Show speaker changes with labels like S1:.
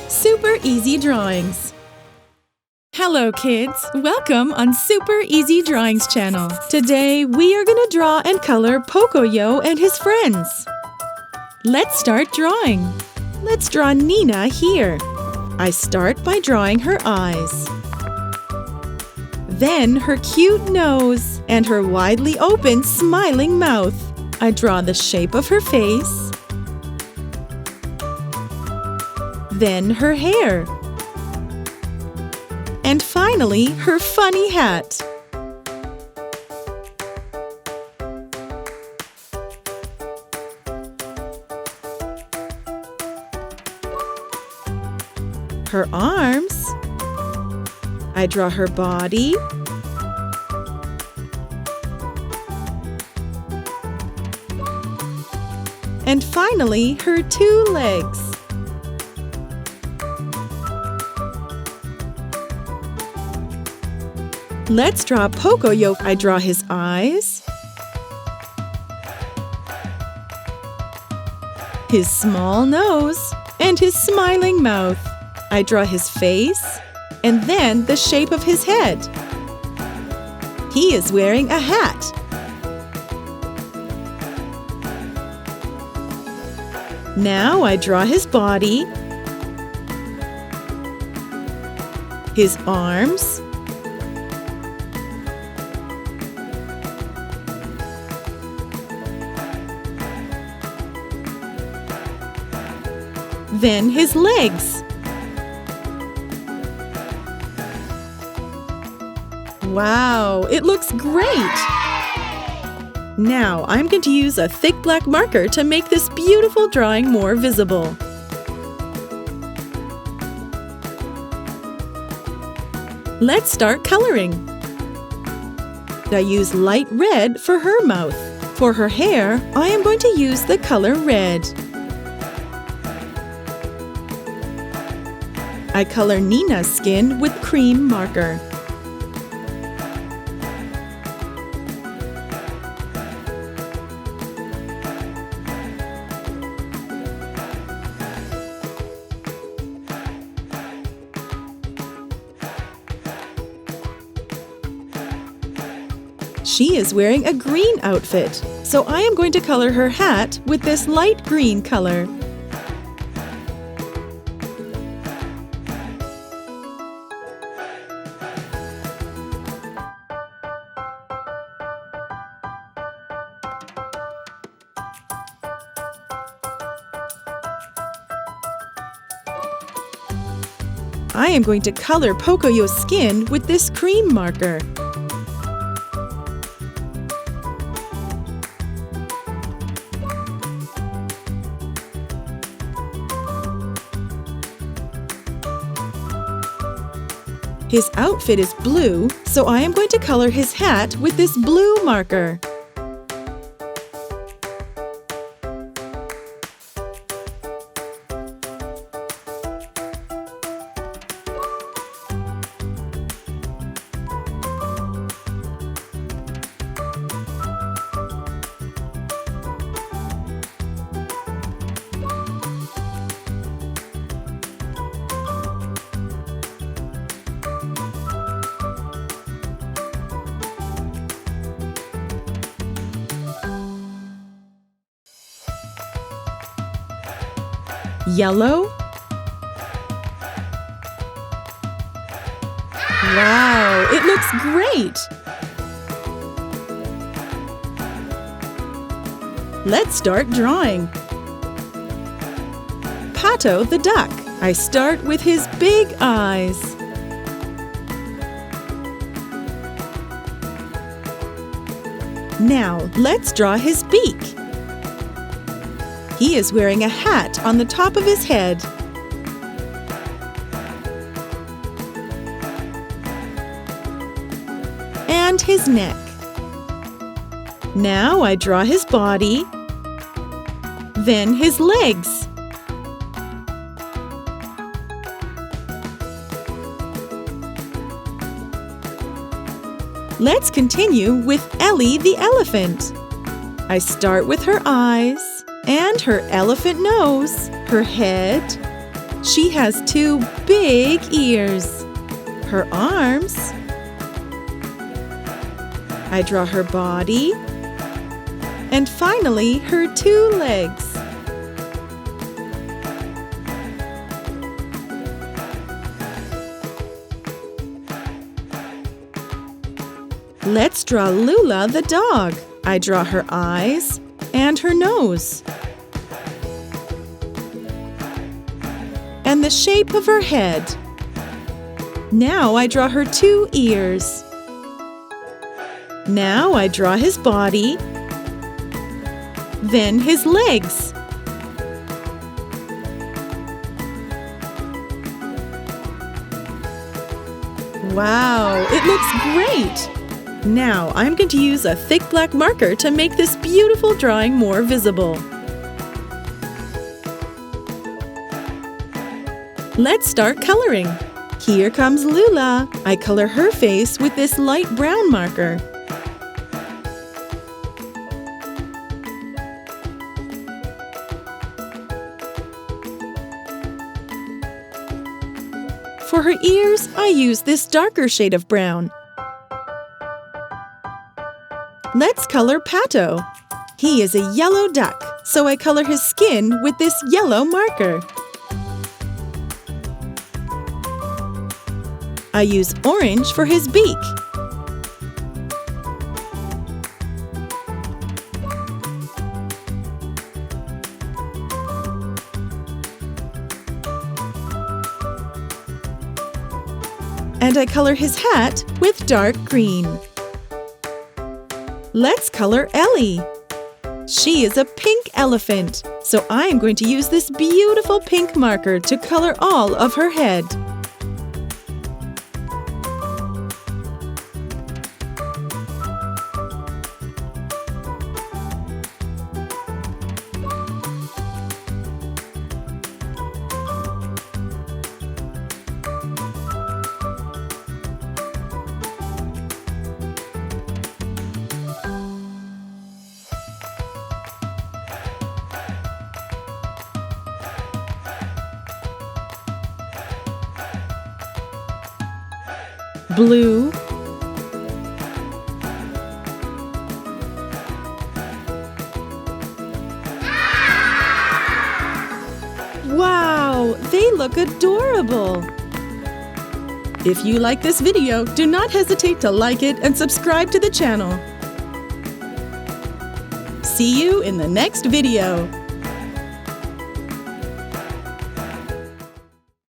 S1: Super Easy Drawings. Hello kids, welcome on Super Easy Drawings channel. Today we are gonna draw and color Pocoyó and his friends. Let's start drawing. Let's draw Nina here. I start by drawing her eyes. Then her cute nose and her widely open smiling mouth. I draw the shape of her face. Then her hair. And finally, her funny hat. Her arms. I draw her body. And finally, her two legs. Let's draw Pocoyó. I draw his eyes, his small nose, and his smiling mouth. I draw his face, and then the shape of his head. He is wearing a hat. Now I draw his body, his arms, then his legs. Wow, it looks great! Now I'm going to use a thick black marker to make this beautiful drawing more visible. Let's start coloring. I use light red for her mouth. For her hair, I am going to use the color red. I color Nina's skin with cream marker. She is wearing a green outfit, so I am going to color her hat with this light green color. I am going to color Pocoyó's skin with this cream marker. His outfit is blue, so I am going to color his hat with this blue marker. Yellow. Wow, it looks great! Let's start drawing. Pato the duck. I start with his big eyes. Now, let's draw his beak. He is wearing a hat on the top of his head. And his neck. Now I draw his body, then his legs. Let's continue with Elly the elephant. I start with her eyes and her elephant nose, her head, She has 2 big ears. Her arms. I draw her body. And finally, her 2 legs. Let's draw Lula the dog. I draw her eyes and her nose. And the shape of her head. Now I draw her 2 ears. Now I draw his body, then his legs. Wow, it looks great! Now I'm going to use a thick black marker to make this beautiful drawing more visible. Let's start coloring. Here comes Lula. I color her face with this light brown marker. For her ears, I use this darker shade of brown. Let's color Pato. He is a yellow duck, so I color his skin with this yellow marker. I use orange for his beak. And I color his hat with dark green. Let's color Elly. She is a pink elephant, so I am going to use this beautiful pink marker to color all of her head. Blue, wow, they look adorable! If you like this video, do not hesitate to like it and subscribe to the channel. See you in the next video.